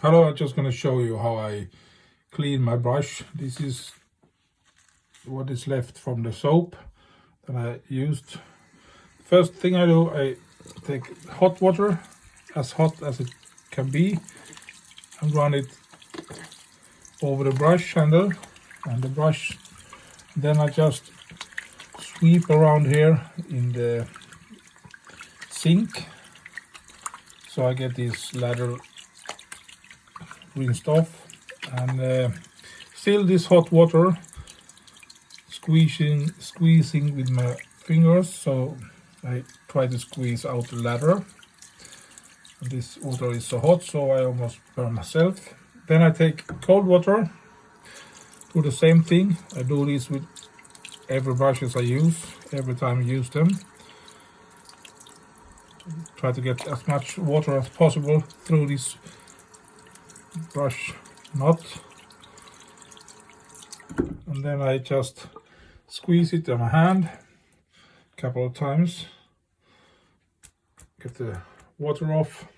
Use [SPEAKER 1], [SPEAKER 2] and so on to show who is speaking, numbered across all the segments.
[SPEAKER 1] Hello, I'm just going to show you how I clean my brush. This is what is left from the soap that I used. First thing I do, I take hot water, as hot as it can be, and run it over the brush handle and the brush. Then I just sweep around here in the sink so I get this ladder rinsed off, and still this hot water squeezing with my fingers, so I try to squeeze out the ladder. This water is so hot, so I almost burn myself. Then I take cold water, do the same thing. I do this with every brushes I use, every time I use them. Try to get as much water as possible through this brush knot. And then I just squeeze it on my hand a couple of times, get the water off,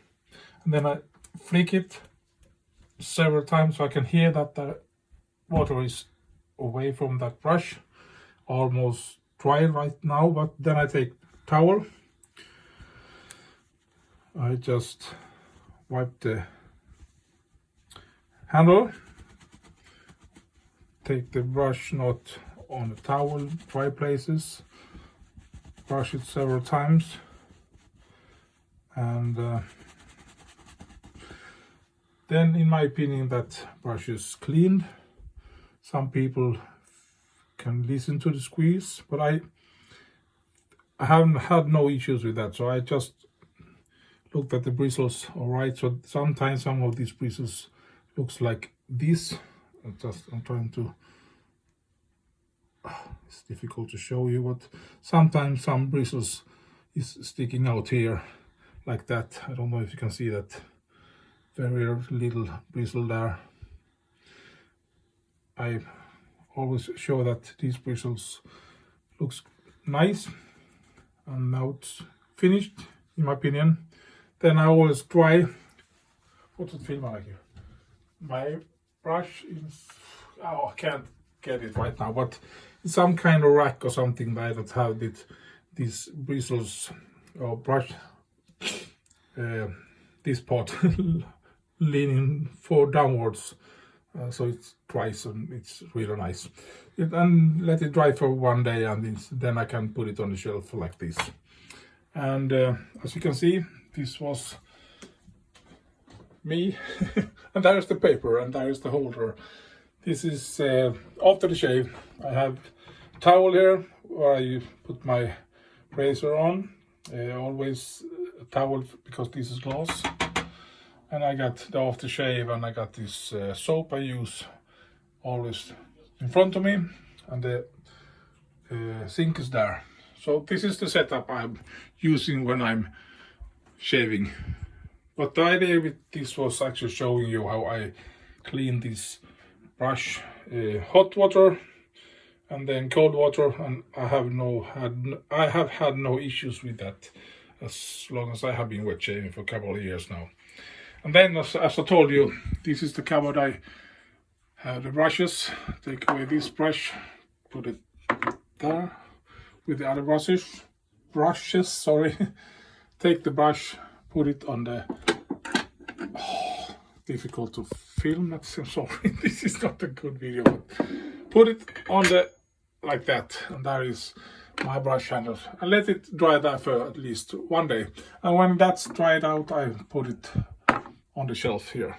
[SPEAKER 1] and then I flick it several times so I can hear that the water is away from that brush. Almost dry right now, but then I take towel. I just wipe the handle, take the brush knot on the towel, dry places, brush it several times, and then in my opinion that brush is cleaned. Some people can listen to the squeeze, but I haven't had no issues with that, so I just looked at the bristles. All right, so sometimes some of these bristles looks like this. I'm trying to, it's difficult to show you, but sometimes some bristles is sticking out here like that. I don't know if you can see that very little bristle there. I always show that these bristles looks nice, and now it's finished in my opinion. Then I always dry. What's it feel like here? My brush is, oh, I can't get it right now, but it's some kind of rack or something that have these bristles or brush, this part leaning downwards, so it dries and it's really nice. And let it dry for one day, and then I can put it on the shelf like this. And as you can see, this was me. And there's the paper, and there's the holder. This is after the shave. I have a towel here where I put my razor on. Always a towel because this is glass. And I got the aftershave, and I got this soap I use always in front of me, and the sink is there. So this is the setup I'm using when I'm shaving. But the idea with this was actually showing you how I clean this brush. Hot water and then cold water, and I have had no issues with that as long as I have been wet shaving for a couple of years now. And then as I told you, this is the cupboard I have the brushes. Take away this brush, put it there with the other brushes, sorry. Take the brush, put it on the, difficult to film, I'm sorry, this is not a good video, but put it on the, like that, and there is my brush handle, and let it dry there for at least one day. And when that's dried out, I put it on the shelf here.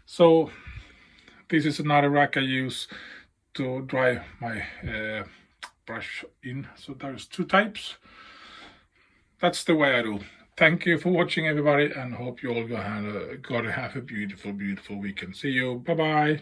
[SPEAKER 1] So this is another rack I use to dry my brush in. So there's two types. That's the way I do. Thank you for watching, everybody, and hope you all gonna have a beautiful, beautiful weekend. See you. Bye-bye.